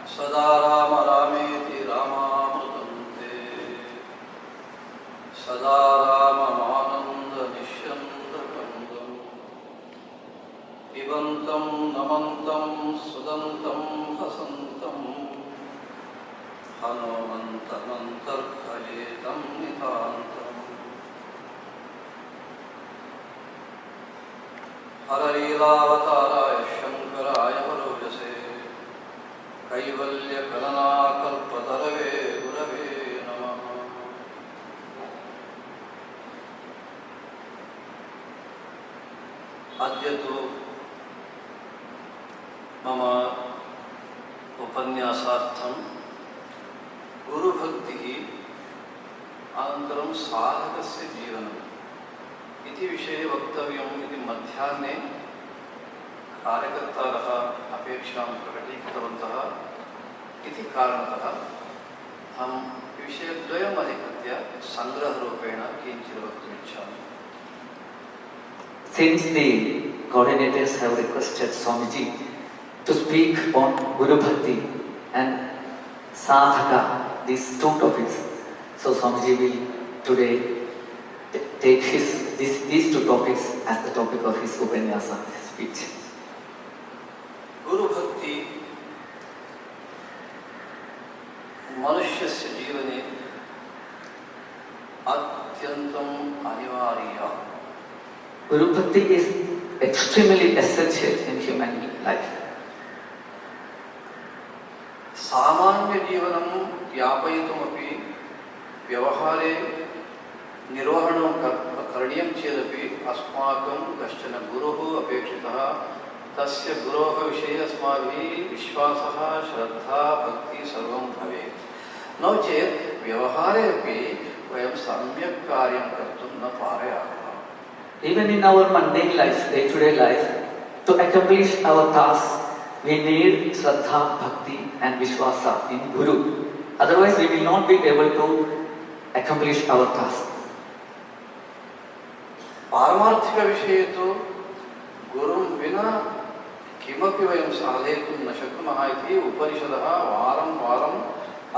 सदा राम रामेति रामामृतन्ते सदा राममानन्दनिष्यन्दकन्दम् पिबन्तं नमन्तं सुदन्तं हसन्तं हनुमन्तमन्तर्भजेतं नितान्तम् हरलीलावताराय शङ्कराय वरोजसे कैवल्यकलनाकल्पतरवे गुरवे नमः। अद्य तु मम उपन्यासार्थं गुरुभक्तिः अनन्तरं साधकस्य जीवनम् इति विषये वक्तव्यम् इति मध्याह्ने कार्यकर्तारः अपेक्षां प्रकटीकृतवन्तः इति कारणतः अहं विषयद्वयम् अधिकृत्य सङ्ग्रहरूपेण किञ्चित् वक्तुमिच्छामि। Since the coordinators have requested Swamiji to speak on Guru Bhakti and Sadhaka, these two topics, so Swamiji will today take these two topics as the topic of his Upanyasa speech. Guru Bhakti मनुष्यस्य जीवने अत्यन्तम् अनिवार्या. Guru Bhakti is extremely essential in human life. सामान्य जीवनं यापयितुमपि व्यवहारे निर्वहणं करणीयं चेदपि अस्माकं कश्चन गुरुः अपेक्षितः. तस्य गुरोः विषये अस्माभिः विश्वासः, श्रद्धा, भक्ति सर्वं भवेत्. नो चेत् व्यवहारे अपि वयं सम्यक् कार्यं कर्तुं न पारयामः. Even in our mundane life, day-to-day life, to accomplish our tasks, we need Shraddha, Bhakti and Vishwasa in Guru. Otherwise, we will not be able to accomplish our task. पारमार्थिक विषये तु गुरुं विना किमपि वयं साधयितुं न शक्नुमः इति उपनिषदः वारं वारम्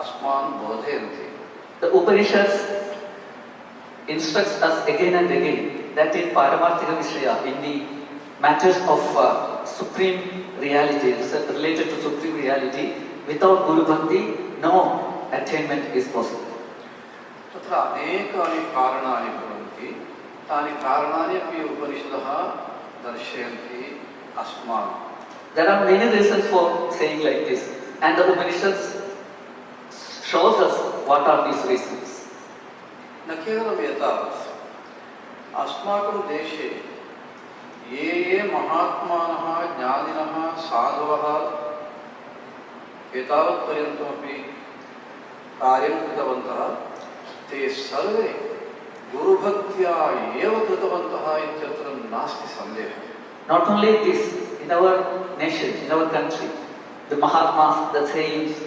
अस्मान् बोधयन्ति. The Upanishads instructs us again and again that in Paramarthika Vishaya, in the matters of supreme reality, related to supreme reality, without Guru Bhakti, no attainment is possible. तत्र अनेकानि कारणानि भवन्ति. तानि कारणानि अपि उपनिषदः दर्शयन्ति अस्मान्. There are many reasons for saying like this, and the Upanishads shows us what are these reasons. न केवलं एतावत्, अस्माकं देशे ये महात्मानः, ज्ञानिनः, साधवः एतावत्पर्यन्तमपि कार्यं कृतवन्तः, ते सर्वे गुरुभक्त्या एव कृतवन्तः इत्यत्र नास्ति सन्देहः. Not only this, in our nation, in our country, the Mahatmas, the saints,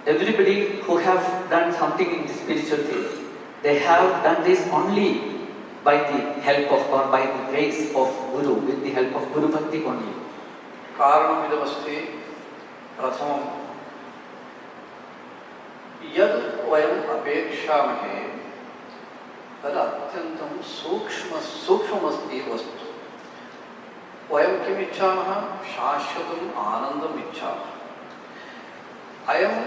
everybody who have done something in the spiritual field, they have done this only by the help of or by the grace of Guru, with the help of Guru Bhakti only. कारणमिदमस्ति. प्रथमं यद् वयम् अपेक्षामहे तद् अत्यन्तं सूक्ष्ममस्ति वस्तु. वयं किम् इच्छामः? शाश्वतम् आनन्दम् इच्छामः. अयम्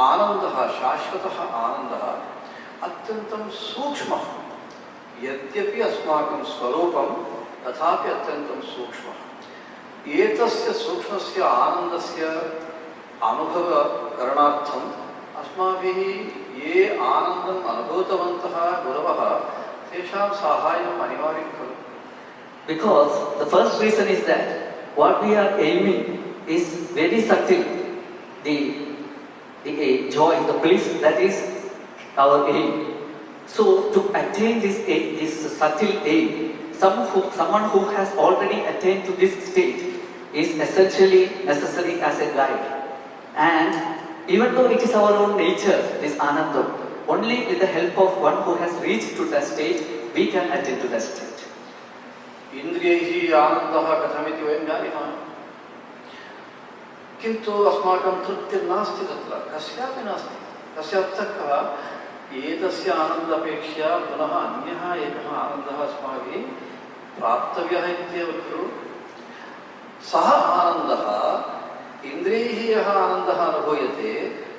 आनन्दः, शाश्वतः आनन्दः अत्यन्तं सूक्ष्मः. यद्यपि अस्माकं स्वरूपं तथापि अत्यन्तं सूक्ष्मः. एतस्य सूक्ष्मस्य आनन्दस्य अनुभवकरणार्थम् अस्माभिः ये आनन्दम् अनुभूतवन्तः गुरवः तेषां साहाय्यम् अनिवार्यं खलु. Because the first reason is that what we are aiming is very subtle. The joy, the bliss, that is our aim. So to attain this subtle aim, someone who has already attained to this state is essentially necessary as a guide. And even though it is our own nature, this ananda, only with the help of one who has reached to that state, we can attain to that state. इन्द्रियैः आनन्दः कथमिति वयं जानीमः, किन्तु अस्माकं तृप्तिर्नास्ति तत्र, कस्यापि नास्ति। तस्य अर्थः कः? एतस्य आनन्दापेक्षया पुनः अन्यः एकः आनन्दः अस्माभिः प्राप्तव्यः इत्येव खलु। सः आनन्दः, इन्द्रियैः यः आनन्दः अनुभूयते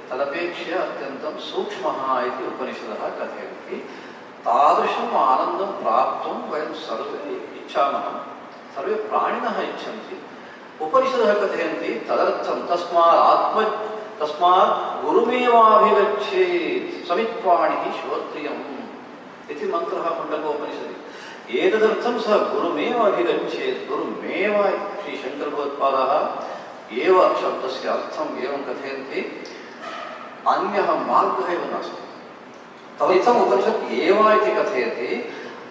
तदपेक्षया अत्यन्तं सूक्ष्मः इति उपनिषदः कथयन्ति। तादृशम् आनन्दं प्राप्तुं वयं सर्वे इच्छामः, सर्वे प्राणिनः इच्छन्ति। उपनिषदः कथयन्ति तदर्थं तस्मात् गुरुमेवाभिगच्छेत् समित्पाणिः श्रोत्रियम् इति मन्त्रः मुण्डकोपनिषदि। एतदर्थं सः गुरुमेव अभिगच्छेत्। गुरुमेव श्रीशङ्करभगवत्पादाः एव शब्दस्य अर्थम् एवं कथयन्ति, अन्यः मार्गः एव नास्ति। तदर्थम् उपनिषत् एव इति कथयति।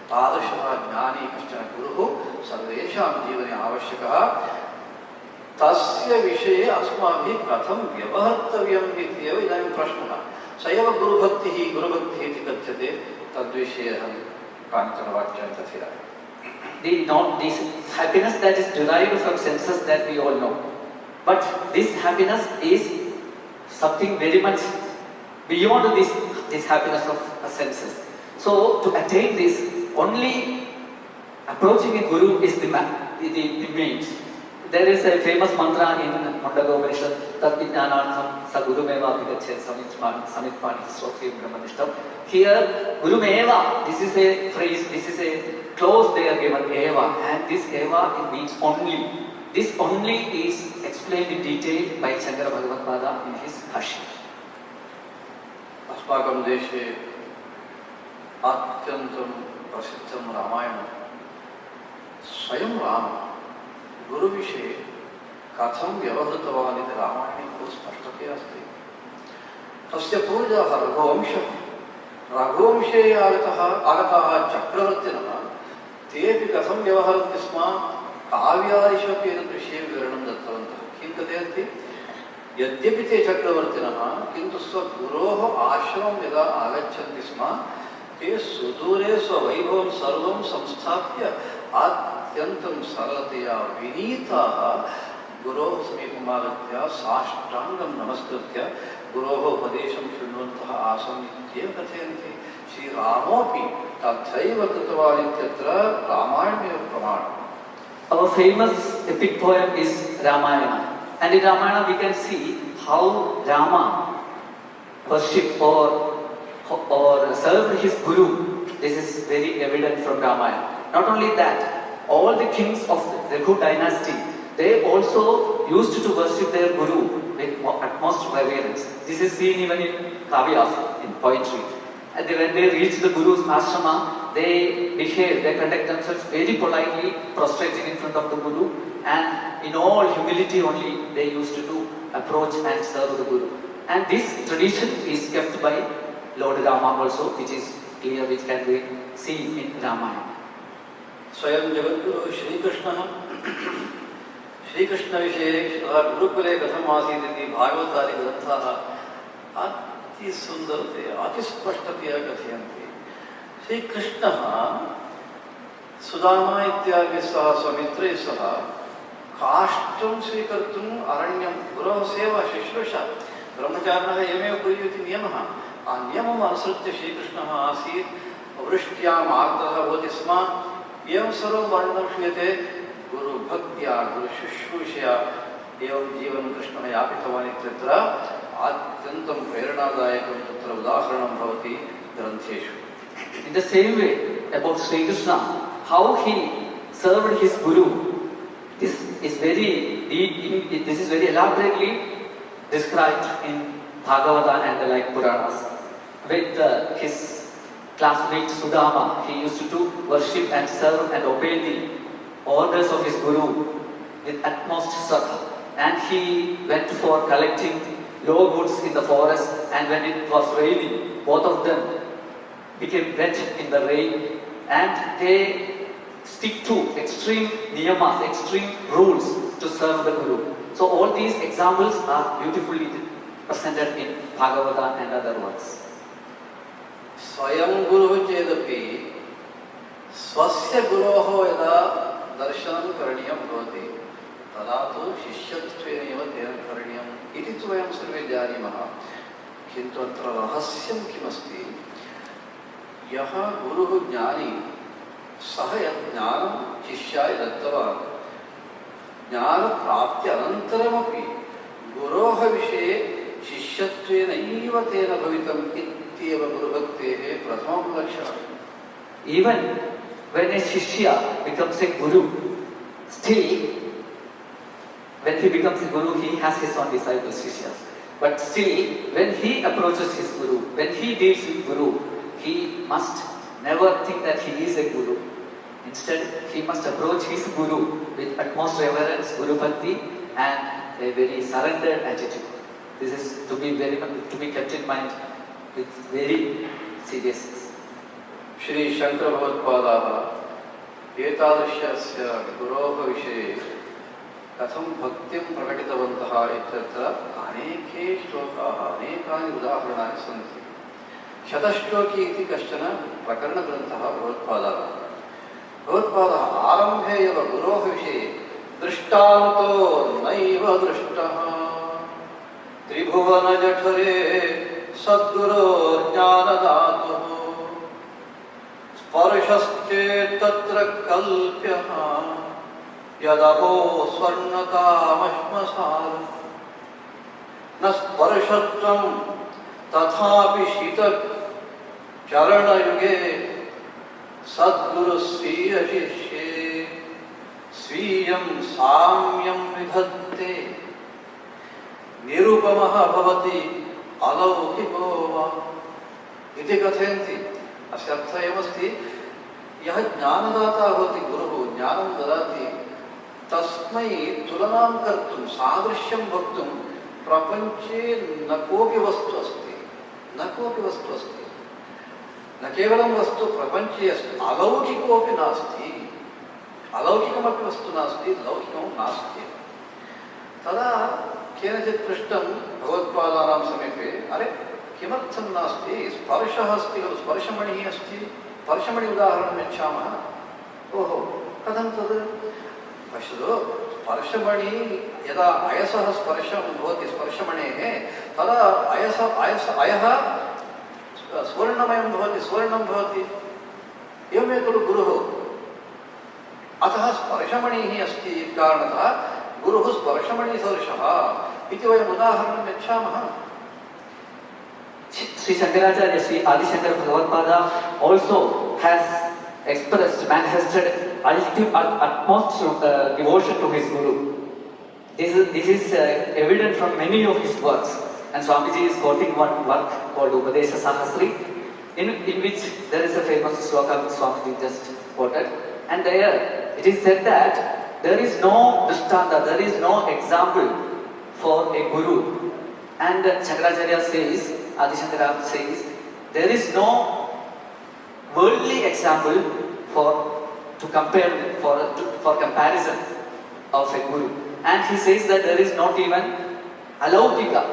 तादृशः ज्ञानी कश्चन गुरुः सर्वेषां जीवने आवश्यकः। तस्य विषये अस्माभिः कथं व्यवहर्तव्यम् इत्येव इदानीं प्रश्नः। स एव गुरुभक्तिः इति कथ्यते। तद्विषये अहं कानिचन वाक्यानि कथयामि। This happiness that is derived from senses that we all know, but this happiness is something very much beyond this happiness of senses. So to attain this, only approaching a guru is the means. There is a famous mantra in Mundaka Upanishad, Tat Vijnanartham Sa Gurumeva Abhigachet Samitpani Swatyam Brahmanishtam. Here, Gurumeva, this is a phrase, this is a clause they are given, Eva, and this Eva, it means only. This only is explained in detail by Shankara Bhagavad in his Bhashya. अस्माकं देशे अत्यन्तं प्रसिद्धं रामायणं। स्वयं राम गुरुविषये कथं व्यवहृतवान् इति रामायणे बहु स्पष्टतया अस्ति। तस्य पूर्वजः रघुवंशः, रघुवंशे आगताः चक्रवर्तिनः तेपि कथं व्यवहरन्ति स्म, काव्यादिषु अपि एतद्विषये विवरणं दत्तवन्तः। किं कथयन्ति? यद्यपि ते चक्रवर्तिनः, किन्तु स्वगुरोः आश्रमं यदा आगच्छन्ति स्म, ते सुदूरे स्ववैभवं सर्वं संस्थाप्य अत्यन्तं सरलतया विनीताः गुरोः समीपम् आगत्य साष्टाङ्गं नमस्कृत्य गुरोः उपदेशं शृण्वन्तः आसन् इत्येव कथयन्ति। श्रीरामोऽपि तथैव कृतवान् इत्यत्र रामायणमेव प्रमाणम्। Our famous epic poem is Ramayana. And in Ramayana we can see how Rama worshipped or served his guru. This is very evident from Ramayana. Not only that, all the kings of the Raghu dynasty, they also used to worship their guru with utmost reverence. This is seen even in Kavyas, in poetry. And when they reach the guru's ashrama, they conduct themselves very politely, prostrating in front of the guru, and in all humility only they used to approach and serve the guru. And this tradition is kept by Lord Rama also, which is clear, which can be seen in Ramayana. स्वयं जगद्गुरु श्रीकृष्णः श्रीकृष्णविषये गुरुकुले कथम् आसीत् इति भागवतादि ग्रन्थाः अतिसुन्दरतया अतिस्पष्टतया कथयन्ति। श्रीकृष्णः सुदामा इत्यादिभिः सह स्वमित्रैः सह काष्ठं स्वीकर्तुम् अरण्यं, गुरोः सेवा शुश्रूषा, ब्रह्मचारिणः एवमेव कुर्युः इति नियमः। नियमम् अनुसृत्य श्रीकृष्णः आसीत्। वृष्ट्याम् आर्द्रः भवति स्म। एवं सर्वं वर्णनं श्रूयते। गुरुभक्त्या गुरुशुश्रूषया एवं जीवनं कृष्णः यापितवान् इत्यत्र अत्यन्तं प्रेरणादायकं तत्र उदाहरणं भवति ग्रन्थेषु। In the same way about Sri Krishna, how he served his guru, this is very elaborately described in Bhagavata and the like Puranas. With his classmate Sudama, he used to worship and serve and obey the orders of his guru with utmost shraddha. And he went for collecting logwoods in the forest, and when it was raining, both of them became wet in the rain, and they stick to extreme niyamas, extreme rules to serve the guru. So all these examples are beautifully presented in Bhagavata and other works. स्वयं गुरुः चेदपि स्वस्य गुरोः यदा दर्शनं करणीयं भवति तदा तु शिष्यत्वेनैव तेन करणीयम् इति तु वयं सर्वे जानीमः। किन्तु अत्र रहस्यं किमस्ति, यः गुरुः ज्ञानी सः यत् ज्ञानं शिष्याय दत्तवान्, ज्ञानप्राप्ति अनन्तरमपि गुरोः विषये शिष्यत्वेनैव तेन भवितम् इत्येव गुरुभक्तेः प्रथमं लक्षणम्। Even when a Shishya becomes a Guru, still when he becomes a Guru, he has his own disciples, Shishyas. But still, when he approaches his Guru, when he deals with Guru, he must never think that he is a Guru. Instead, he must approach his Guru with utmost reverence, Guru Bhakti, and a very surrendered attitude. This is to be kept in mind with very seriousness. Shri Shankar भगवत्पादाः एतादृशस्य गुरोः विषये कथं भक्तिं प्रकटितवन्तः इत्यत्र अनेके श्लोकाः, अनेकानि उदाहरणानि सन्ति। शतश्लोकी इति कश्चन प्रकरणग्रन्थः भगवत्पादः आरम्भे एव गुरोः विषये दृष्टान्तो नैव दृष्टः त्रिभुवनजठरे सद्गुरोर्ज्ञानदातुः स्पर्शस्ते तत्र कल्प्यः यदहो स्वर्णकामश्मसार न स्पर्शत्वं तथापि शीतचरणयुगे सद्गुरु स्वीय शिष्ये स्वीयं साम्यं विधत्ते निरुपमः भवति अलौकिको वा इति कथयन्ति। अस्य अर्थः एवमस्ति, यः ज्ञानदाता भवति गुरुः, ज्ञानं ददाति, तस्मै तुलनां कर्तुं, सादृश्यं वक्तुं प्रपञ्चे न कोऽपि वस्तु अस्ति, न कोऽपि वस्तु अस्ति। न केवलं वस्तु प्रपञ्चे अस्ति, अलौकिकोऽपि नास्ति, अलौकिकमपि वस्तु नास्ति, लौकिकं नास्ति। तदा केनचित् पृष्टं भगवत्पादानां समीपे, अरे किमर्थं नास्ति, स्पर्शः अस्ति खलु, स्पर्शमणिः अस्ति, स्पर्शमणि उदाहरणं यच्छामः। ओहो, कथं तद्? पश्यतु, स्पर्शमणि यदा अयसः स्पर्शं भवति स्पर्शमणेः, तदा अयः स्वर्णमयं भवति, स्वर्णं भवति। एवमेव खलु गुरुः। अतः स्पर्शमणिः अस्ति इति कारणतः गुरुः स्पर्शमणिसदृशः इति वयम् उदाहरणं यच्छामः। Sri Shankaracharya, Sri Adi Shankara Bhagavad-pada also has expressed, manifested utmost devotion to his Guru. This is evident from many of his works. And Swamiji is quoting one work called Upadesha Sahasri, in which there is a famous sloka which Swamiji just quoted. And there it is said that there is no drishtanta, there is no example for a Guru. And Shankaracharya says, Adi Shankara says, there is no worldly example to compare, for comparison of a Guru. And he says that there is not even alaukika,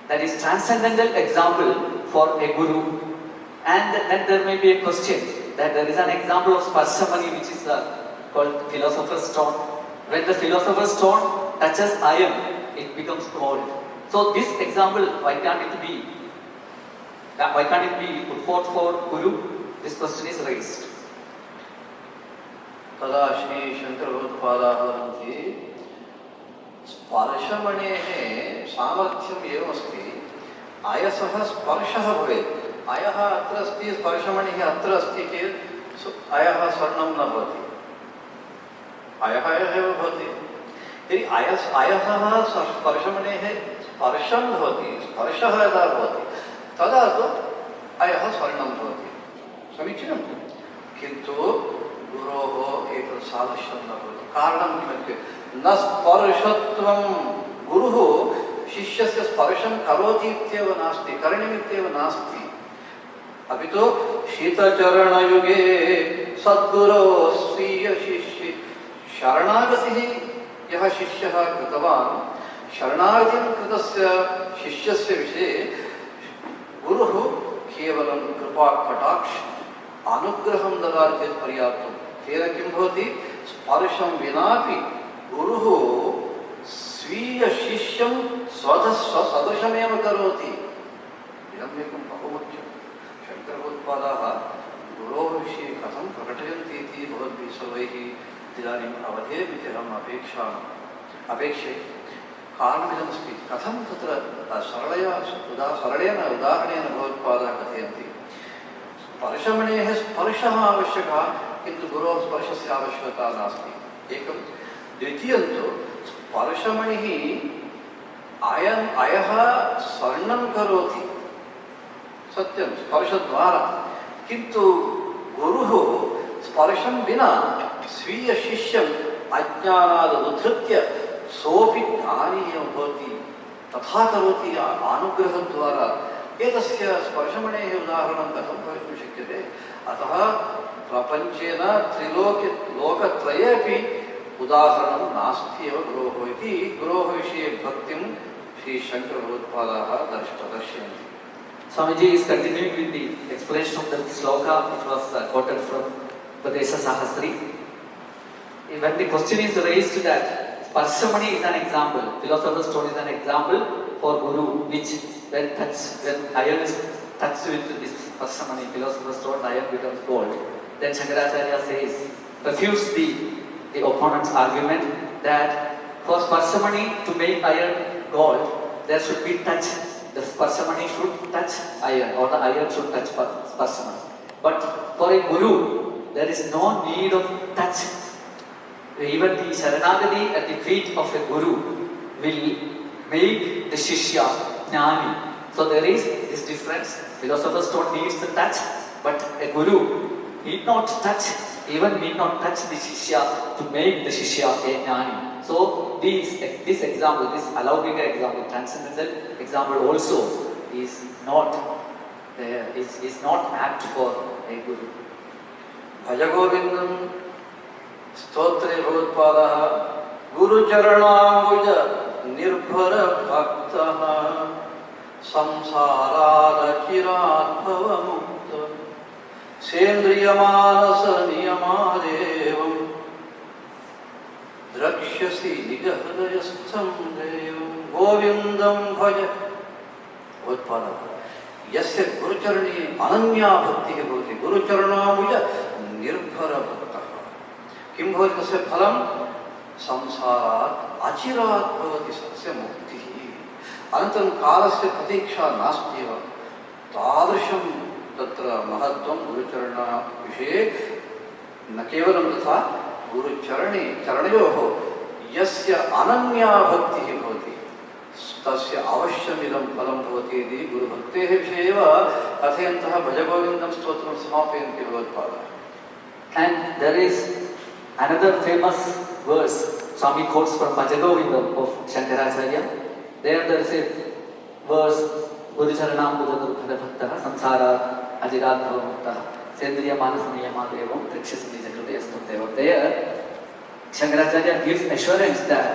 that is transcendental example for a Guru. And then there may be a question that there is an example of Sparshamani, which is called philosopher's stone. When the philosopher's stone touches iron, it becomes gold. So this example, why can't it be put forth for Guru? This question is raised. तदा श्री शंकर भगवत्पादाः वदन्ति, स्पर्शमणेः सामर्थ्यम् एवमस्ति, अयसः स्पर्शः भवेत्। अयः अत्र अस्ति, स्पर्शमणिः अत्र अस्ति चेत् अयः स्वर्णं न भवति, अयः एव भवति। यदि अयः स्पर्शमणेः स्पर्शं भवति, स्पर्शः यदा भवति तदा तु अयः स्वर्णं भवति। समीचीनं। किन्तु गुरोः एतत् सादृश्यं न भवति। कारणं किमित्युक्ते न स्पर्शत्वं, गुरुः शिष्यस्य स्पर्शं करोति इत्येव नास्ति, करणीयमित्येव नास्ति, अपि तु शीतचरणयुगे सद्गुरो स्वीय शिष्ये शरणागतिः यः शिष्यः कृतवान्, शरणागतिं कृतस्य शिष्यस्य विषये गुरुः केवलं कृपाकटाक्ष अनुग्रहं ददाति चेत् पर्याप्तं। तेन किं भवति स्पर्शं विनापि गुरुः स्वीयशिष्यं स्वसदृशमेव करोति। इदमेकं बहु मुख्यं। शङ्करभगवत्पादाः गुरोः विषये कथं प्रकटयन्ति इति भवद्भिः सर्वैः इदानीम् अवधेयमिति अहम् अपेक्षे। कारणमिदमस्ति, कथं तत्र सरलेन उदाहरणेन भगवत्पादाः कथयन्ति। स्पर्शमणेः स्पर्शः आवश्यकः, किन्तु गुरोः स्पर्शस्य आवश्यकता नास्ति, एकं। द्वितीयं तु स्पर्शमणिः अयः स्वर्णं करोति, सत्यं स्पर्शद्वारा, किन्तु गुरुः स्पर्शं विना स्वीयशिष्यम् अज्ञानात् उद्धृत्य सोऽपि ज्ञानी एव भवति, तथा करोति अनुग्रहद्वारा। एतस्य स्पर्शमणेः उदाहरणं कथं भवितुं शक्यते? अतः प्रपञ्चेन लोकत्रयेपि उदाहरणं नास्ति एव गुरोः इति गुरोः विषये भक्तिं श्रीशङ्करभगवत्पादाः प्रदर्शयन्ति। Swamiji is continuing with the explanation of the sloka which was quoted from Upadesha Sahasri. When the question is raised that Sparshamani is an example, philosopher's stone is an example for Guru, which when iron is touched with this Sparshamani, philosopher's stone, iron becomes gold. Then Shankaracharya says, refutes the opponent's argument that for Sparshamani to make iron gold, there should be touch. The Sparshamani should touch iron, or the iron should touch Sparshamani. But for a Guru, there is no need of touch. Even the Sharanagati at the feet of a Guru will make the Shishya Jnani. So there is this difference. Philosopher's stone needs the touch, but a Guru need not touch, even need not touch the Shishya to make the Shishya a Jnani. So this example, this alaukika example, transcendental example also is not apt for a Guru. Bhajagovindam स्तोत्रे भगवत्पादः गुरुचरणाम्बुज निर्भर भक्तः संसारादचिराद्भवमुक्त सेन्द्रियमानस नियमादेवं द्रक्ष्यसि निजहृदयस्थं देवं गोविन्दं भज। भगवत्पादः यस्य गुरुचरणे अनन्या भक्तिः भवति, गुरुचरणाम्बुज निर्भर भक्तः, किं भवति तस्य फलं? संसारात् अचिरात् भवति तस्य मुक्तिः। अनन्तरं कालस्य प्रतीक्षा नास्ति एव। तादृशं तत्र महत्त्वं गुरुचरणविषये। न केवलं तथा, चरणयोः यस्य अनन्या भक्तिः भवति तस्य अवश्यमिदं फलं भवति इति गुरुभक्तेः विषये एव कथयन्तः भजगोविन्दं स्तोत्रं समापयन्ति भगवत्पादाः। And there is another famous verse Swami quotes from Bhajagovindam of Shankaracharya. There is a verse, Guru Charanam Buddha Bhaktaha Samsara Ajiratava Muktaha Sendriya Manas Niyamadevam Trikshasani Jagrudayastam. There Shankaracharya gives assurance that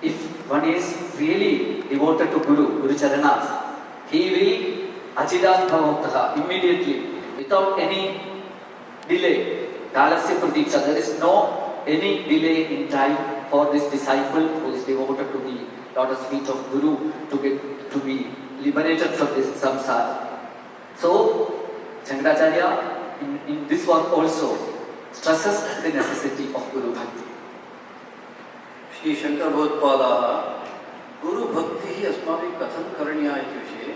if one is really devoted to Guru Charanas, he will Ajiratava Muktaha immediately, without any delay. Kalasya Pradiksha, there is no any delay in time for this disciple who is devoted to the lotus feet of Guru to be liberated from this samsara. So, Shankaracharya in this work also stresses the necessity of Guru Bhakti. Shri Shankar भगवत्पादाः गुरु भक्तिः अस्माभिः कथं करणीया इति विषये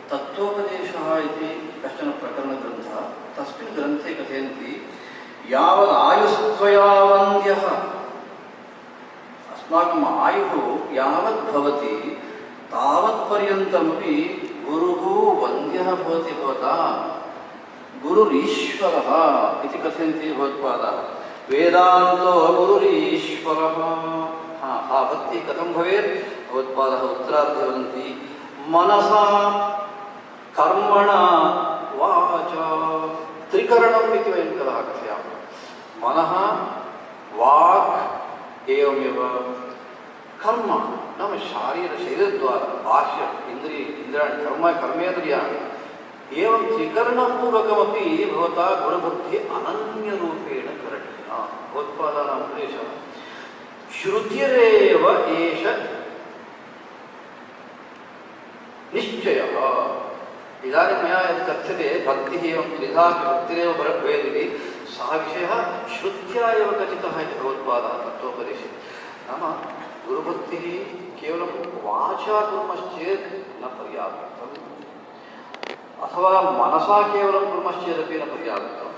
तत्त्वोपदेशः इति कश्चन प्रकरणग्रन्थः, तस्मिन् ग्रन्थे कथयन्ति यावदायुस्त्वयावन्द्यः, अस्माकम् आयुः यावत् भवति तावत्पर्यन्तमपि गुरुः वन्द्यः भवति भवता। गुरुरीश्वरः इति कथयन्ति भगवत्पादाः। वेदान्तो गुरुरीश्वरः। भक्ति कथं भवेत्? भगवत्पादाः उत्तरार्धे वदन्ति मनसा कर्मणा वाचा। त्रिकरणम् इति वयं कदा कथयामः। मनः, वाक् एवमेव कर्म, नाम शरीरद्वारा बाह्य इंद्रियाणि कर्मेन्द्रियाणि एवं त्रिकरणपूर्वकमपि भवता गुणभक्तिः अनन्यरूपेण करणीया। भगवत्पादानां उपदेशः श्रुतिरेव एष निश्चयः। इदानीं मया यत् कथ्यते भक्तिः एवं त्रिधा भक्तिरेव भवेदिति, सः विषयः श्रुत्या एव कथितः इति भगवत्पादः तत्त्वोपदेशे। नाम गुरुभक्तिः केवलं वाचा कुर्मश्चेत् न पर्याप्तम्, अथवा मनसा केवलं कुर्मश्चेदपि न पर्याप्तं,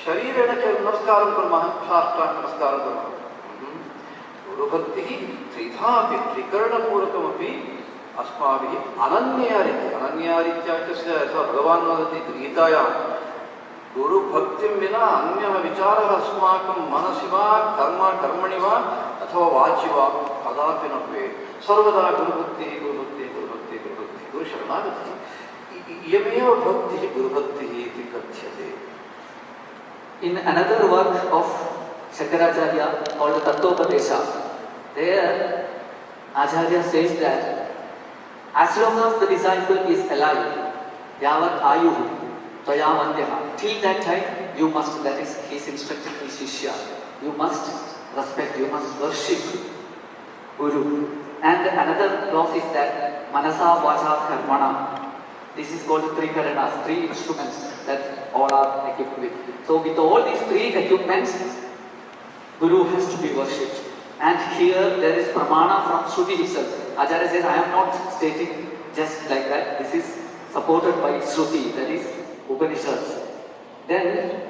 शरीरेण केवलं नमस्कारं कुर्मः, साष्टाङ्गनमस्कारं कुर्मः। गुरुभक्तिः त्रिधा अपि त्रिकरणपूर्वकमपि अस्माभिः अनन्या रीत्या यथा भगवान् वदति गीतायां, गुरुभक्तिं विना अन्यः विचारः अस्माकं मनसि वा कर्मणि वा अथवा वाचि वा कदापि न भवेत्। सर्वदा गुरुभक्तिः गुरुभक्तिः गुरुभक्तिः गुरुभक्तिः गुरुशरणागतिः, इयमेव भक्तिः गुरुभक्तिः इति कथ्यते। In another work of Shankaracharya called Tattvopadesha, there Acharya says that as long as the disciple is alive, yavat ayuhu tvayamandyaha, till that time you must, that is, he is instructing his shishya, you must respect, you must worship Guru. And another clause is that manasa vacha karmana. This is called three karanas, three instruments that all are equipped with. So with all these three equipments, Guru has to be worshipped. And here there is pramana from Shruti itself. Acharya says, I am not stating just like that. This is supported by Shruti, that is Upanishads. Then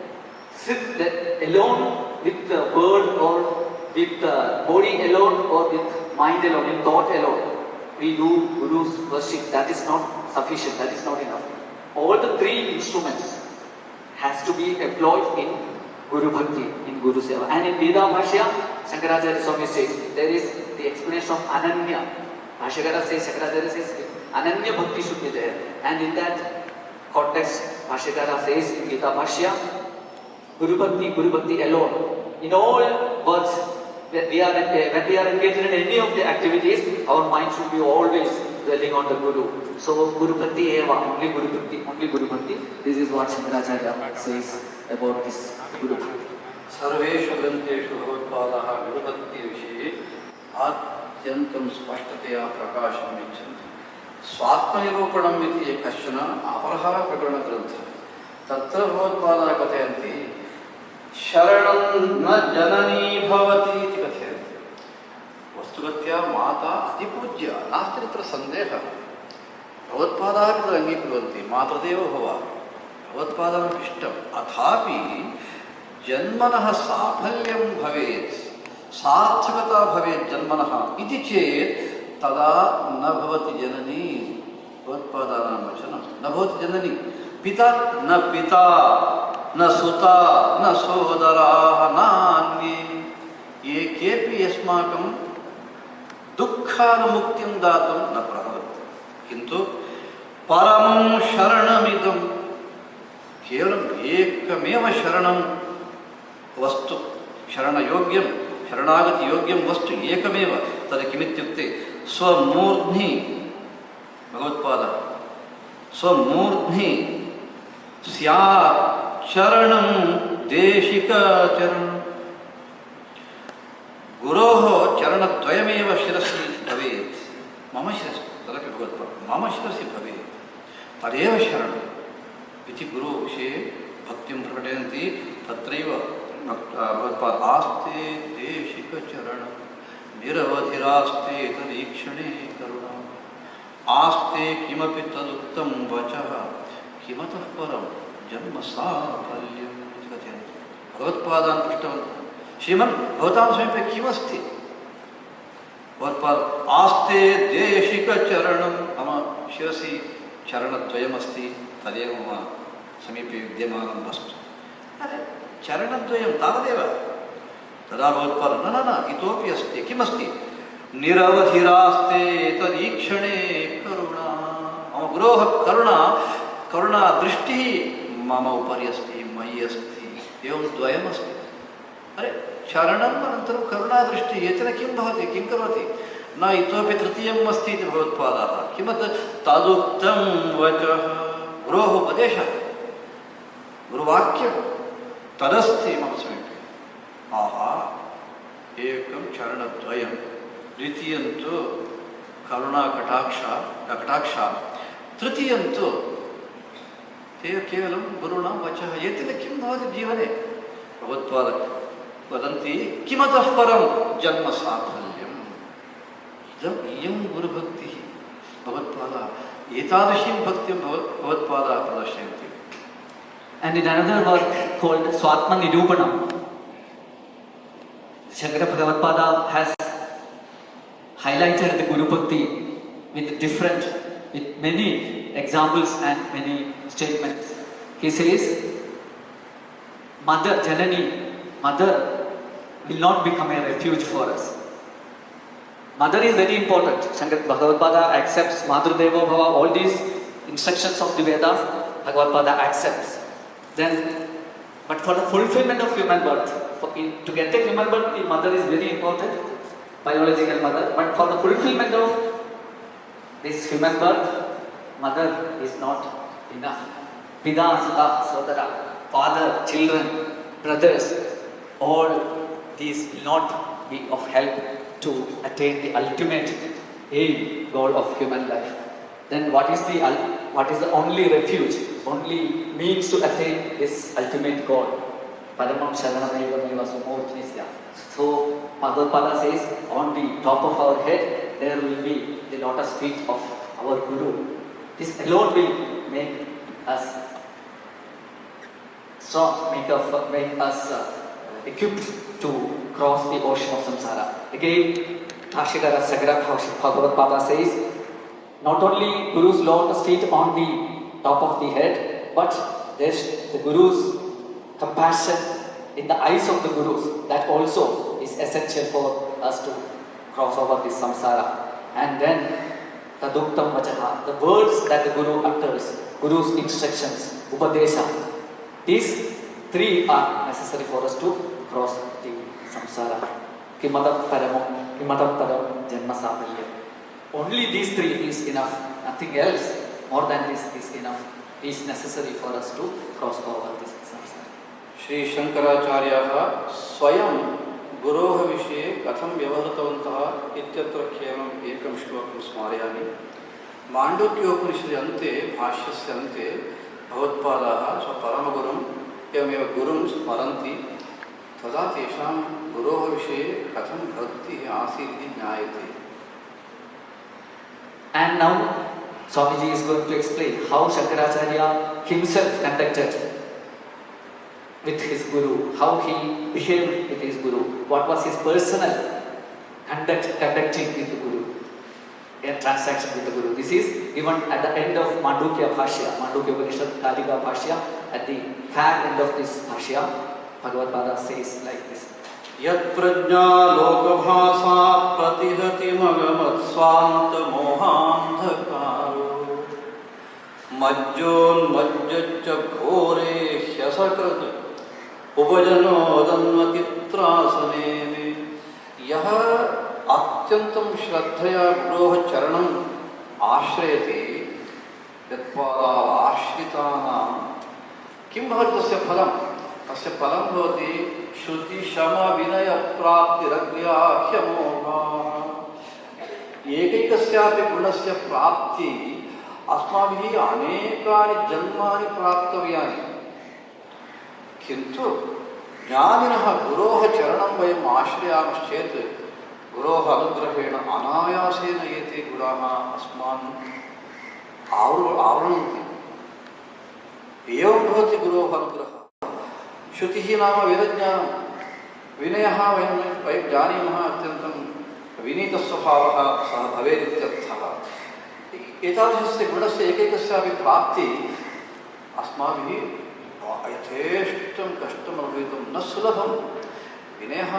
sit alone with the word or with the body alone or with mind alone, in thought alone, we do Guru's worship. That is not sufficient, that is not enough. All the three instruments has to be employed in Guru Bhakti, in Guru Seva. And in Veda Bhashya, Shankaracharya Swami says, there is the explanation of Ananya. Bhashyakara says, Shankaracharya says, Ananya Bhakti should be there. And in that context, Bhashyakara says in Gita Bhashya, Guru Bhakti alone. In all words, when we are engaged in any of the activities, our mind should be always dwelling on the Guru. So Guru Bhakti eva, only Guru Bhakti. This is what Shankaracharya says about this Guru Bhakti. सर्वेषु ग्रन्थेषु भगवत्पादाः गुरुभक्तिविषये अत्यन्तं स्पष्टतया प्रकाशम् यच्छन्ति। स्वात्मनिरूपणम् इति कश्चन अपरः प्रकरणग्रन्थः, तत्र भगवत्पादाः कथयन्ति शरणं न जननी भवति इति कथयन्ति। वस्तुगत्या माता अतिपूज्या, नास्ति तत्र सन्देहः। भगवत्पादाः तद् अङ्गीकुर्वन्ति, मातृदेवो भव, भगवत्पादानाम् इष्टम्। अथापि जन्मनः साफल्यं भवेत्, सार्थकता भवेत् जन्मनः इति चेत् तदा न भवति जननी। भगवत्पादानां वचनं न भवति जननी। पिता न सुता न सोदराः नान्ये, ये केऽपि अस्माकं दुःखानुमुक्तिं दातुं न प्रभवन्ति। किन्तु परमं शरणमिदं, केवलम् एकमेव शरणं वस्तु, शरणयोग्यं शरणागतियोग्यं वस्तु एकमेव। तद् किमित्युक्ते स्वमूर्ध्नि, भगवत्पादः स्वमूर्ध्नि स्यात् चरणं देशिकचरणं। गुरोः चरणद्वयमेव शिरसि भवेत्, मम शिरसि, तदपि भगवत्पादः मम शिरसि भवेत्, तदेव शरणम् इति गुरुविषये भक्तिं प्रकटयन्ति। तत्रैव भगवत्पाद आस्ते देशिकचरणं निरवधिरास्ते तदीक्षणे करुणा, आस्ते किमपि तदुक्तं वचः किमतः परं जन्म साफल्यम् इति कथयन्ति। भगवत्पादान् पृष्टवन्तः, श्रीमन् भवतां समीपे किमस्ति? भगवत्पाद आस्ते देशिकचरणं, मम शिरसि चरणद्वयमस्ति, तदेव मम समीपे विद्यमानं वस्तु। अरे चरणद्वयं तावदेव। तदा भगवत्पाद न न न इतोपि अस्ति। किमस्ति? निरवधिरास्ते तदीक्षणे करुणा, मम गुरोः करुणा दृष्टिः मम उपरि अस्ति, मयि अस्ति, एवं द्वयमस्ति। अरे चरणम् अनन्तरं करुणादृष्टिः, एतेन किं भवति, किं करोति? न इतोपि तृतीयम् अस्ति इति भगवत्पादाः। किमत्? तदुक्तं वचः, गुरोः उपदेशः गुरुवाक्यं तदस्ति मम समीपे। आहा एकं चरणद्वयं द्वितीयं तु कटाक्ष तृतीयं तु ते केवलं गुरुणां वचः एतेन किं भवति जीवने भगवत्पाद वदन्ति किमतः परं जन्म साफल्यम् इयं गुरुभक्तिः भगवत्पादा एतादृशीं भक्तिं भगवत्पादाः प्रदर्शयन्ति। And in another work called Swatma Nirupanam, Shankara Bhagavad-pada has highlighted the Guru Bhakti with many examples and many statements. He says, Mother will not become a refuge for us. Mother is very important. Shankara Bhagavad-pada accepts Madhur-devo Bhava, all these instructions of the Vedas, Bhagavad-pada accepts. But for the fulfillment of human birth, to get a human birth, the mother is very important, biological mother. But for the fulfillment of this human birth, mother is not enough. Pida, Sutta, Sodara, father, children, brothers, all these will not be of help to attain the ultimate aim, goal of human life. Then what is the only refuge, only means to attain this ultimate goal? Paramam Sharanameva Meva Sumortnisya. So Bhagavad-pada says, on the top of our head there will be the lotus feet of our Guru. This alone will make us strong, make us equipped to cross the ocean of samsara. Again, Bhashyakara Sagara Bhagavad-pada says, not only Guru's lotus feet on the top of the head, but there's the Guru's compassion in the eyes of the Gurus. That also is essential for us to cross over this samsara. And then Taduktam Vachaha, the words that the Guru utters, Guru's instructions, Upadesha. These three are necessary for us to cross the samsara. Kimatam param janma safalyam. Only these three is enough. Nothing else more than this is enough. Is necessary for us to cross over this samsara. Shri Shankaracharyaः स्वयं गुरोः विषये कथं व्यवहृतवन्तः इत्यत्र केवलम् एकं श्लोकं स्मारयामि। माण्डूक्योपनिषदि अन्ते भाष्यस्य अन्ते भगवत्पादाः स्वपरमगुरुं एवमेव गुरुं स्मरन्ति, तदा तेषां गुरोः विषये कथं भक्तिः आसीत् इति ज्ञायते। And now Swamiji is going to explain how Shankaracharya himself conducted with his Guru, how he behaved with his Guru, what was his personal conducting with the Guru, a transaction with the Guru. This is given at the end of Mandukya Bhashya, Mandukya Upanishad, Kalika Bhashya. At the fag end of this Bhashya, Bhagavad-pada says like this. Yat prajna lokabhasa pratihati magamat swanta mohandhakaro majjon majjaccha ghore hyasakat उपजनो दन्वतित्रासने यह अत्यंतं श्रद्धया गुरोः चरणम् आश्रयति यत्पादाः आश्रितानां किं भवति तस्य फलं? तस्य फलं भवति श्रुति शम विनय प्राप्तिरग्र्याह्यमोघाः। एकैकस्यापि गुणस्य प्राप्ति अस्माभिः अनेकानि जन्मानि प्राप्तव्यानि, किन्तु ज्ञानिनः गुरोः चरणं वयम् आश्रयामश्चेत् गुरोः अनुग्रहेण अनायासेन एते गुणाः अस्मान् आवृण्वन्ति। एवं भवति गुरोः अनुग्रहः। श्रुतिः नाम वेदज्ञानं, विनयः वयं जानीमः, अत्यन्तं विनीतस्वभावः सः भवेदित्यर्थः। एतादृशस्य गुणस्य एकैकस्यापि प्राप्ति अस्माभिः यथेष्टं कष्टम् अनुभवितुं न सुलभं। विनयः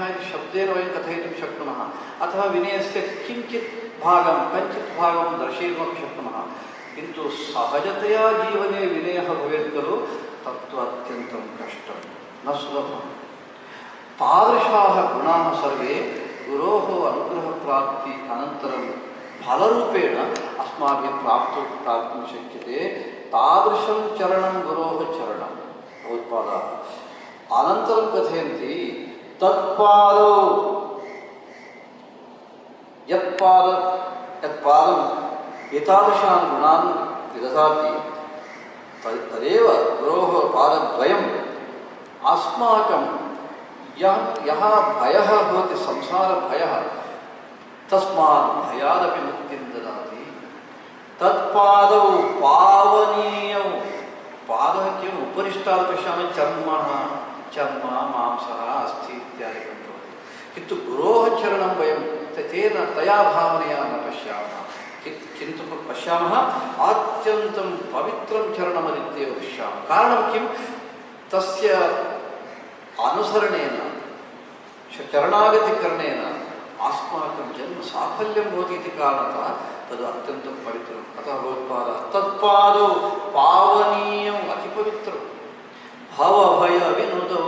इति शब्देन वयं कथयितुं शक्नुमः, अथवा विनयस्य कञ्चित् भागं दर्शयितुमपि शक्नुमः, किन्तु सहजतया जीवने विनयः भवेत् खलु, तत्तु अत्यन्तं कष्टं न सुलभं। तादृशाः गुणाः सर्वे गुरोः अनुग्रहप्राप्ति अनन्तरं फलरूपेण अस्माभिः प्राप्तुं शक्यते। तादृशं चरणं गुरोः चरणं भगवत्पादाः अनन्तरं कथयन्ति तत्पादौ यत्पादं एतादृशान् गुणान् विदधाति तदेव गुरोः पादद्वयम् अस्माकं यः भयः भवति संसारभयः तस्मात् भयादपि मुक्तिं ददाति तत्पादौ पावनीयौ पादः किम् उपरिष्टात् पश्यामः चर्म मांसः अस्थि इत्यादिकं भवति किन्तु गुरोः चरणं वयं तेन तया भावनया न पश्यामः किन्तु पश्यामः अत्यन्तं पवित्रं चरणमदित्येव पश्यामः कारणं किं तस्य अनुसरणेन चरणागतिकरणेन अस्माकं जन्म साफल्यं भवति इति कारणतः तद् अत्यन्तं पवित्रम् अतः भगवत्पादः तत्पादौ पावनीयम् अतिपवित्रं भवभयविनुदौ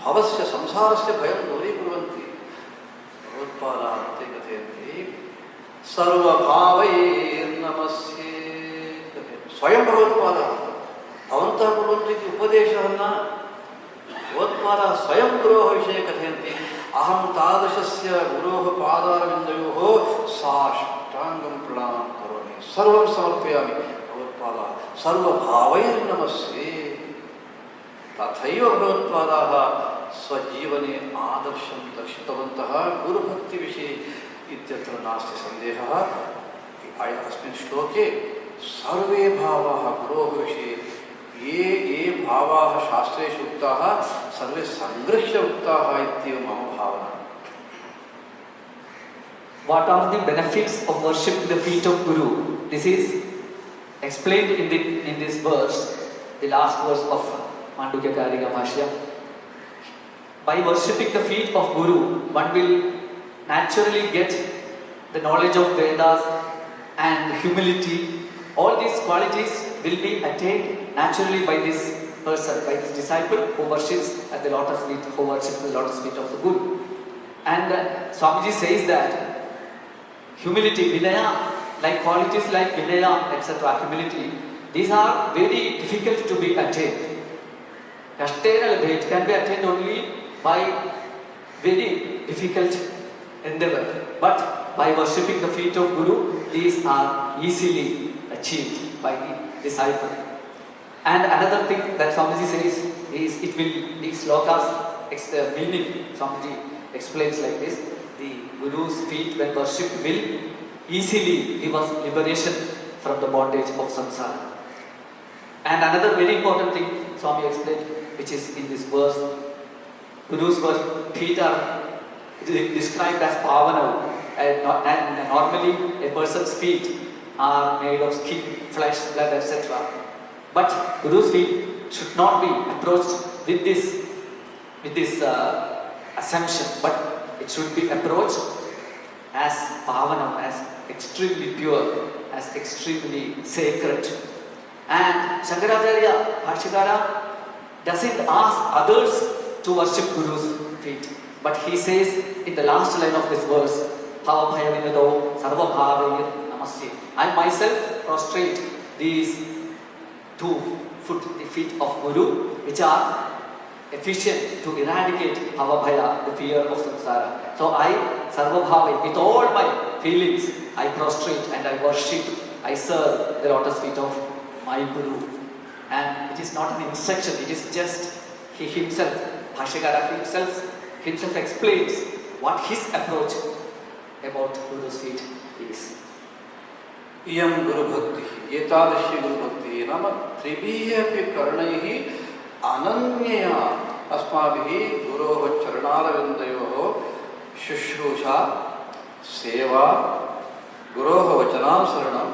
भवस्य संसारस्य भयं दूरीकुर्वन्ति भगवत्पादाः अन्ते कथयन्ति सर्वभावैर्नमस्ये स्वयं भगवत्पादाः भवन्तः कुर्वन्तु इति उपदेशः न भगवत्पादाः स्वयं गुरोः विषये कथयन्ति अहं तादृशस्य गुरोः पादारविन्दयोः साष्टाङ्गं प्रणामं करोमि सर्वं समर्पयामि भगवत्पादाः सर्वभावैर्नमस्ये तथैव भगवत्पादाः स्वजीवने आदर्शं दर्शितवन्तः गुरुभक्तिविषये इत्यत्र नास्ति सन्देहः अस्मिन् श्लोके सर्वे भावाः गुरोः विषये ये भावाः शास्त्रेषु उक्ताः सर्वे संगृह्य उक्ताः इत्येव मम भावना What are the benefits of worshipping the feet of Guru? This is explained in this verse, the last verse of Mandukya Karika Bhashya. By worshipping the feet of Guru, one will naturally get the knowledge of Vedas and humility. All these qualities will be attained naturally by this person, by this disciple who worships at the lotus feet, who worships the lotus feet of the Guru. And Swamiji says that humility, Vinaya, like qualities like Vinaya, etc., humility, these are very difficult to be attained. Kashtena Labhet can be attained only by very difficult endeavor. But by worshipping the feet of Guru, these are easily achieved by the disciple. And another thing that Swamiji says is it will, these slokas, meaning Swamiji explains like this: the Guru's feet when worshipped will easily give us liberation from the bondage of samsara. And another very important thing Swami explained, which is in this verse, Guru's feet are described as pavana, and normally a person's feet are made of skin, flesh, blood, etc. But Guru's feet should not be approached with this assumption, but it should be approached as pavana, as extremely pure, as extremely sacred. And Shankaracharya Bhashyakara doesn't ask others to worship Guru's feet, but he says in the last line of this verse, Bhavabhayavinado Sarvabhavayir Namaste. I myself prostrate these 2 foot, the feet of Guru, which are efficient to eradicate Bhavabhaya, the fear of samsara. So I, Sarvabhava, with all my feelings, I prostrate and I worship, I serve the lotus feet of my Guru. And it is not an instruction, it is just he himself, Bhashyakara himself explains what his approach about Guru's feet is. इयं गुरुभक्तिः एतादृशी गुरुभक्तिः नाम त्रिभिः अपि करणैः अनन्यया अस्माभिः गुरोः चरणारविन्दयोः शुश्रूषा सेवा गुरोः वचनानुसरणम्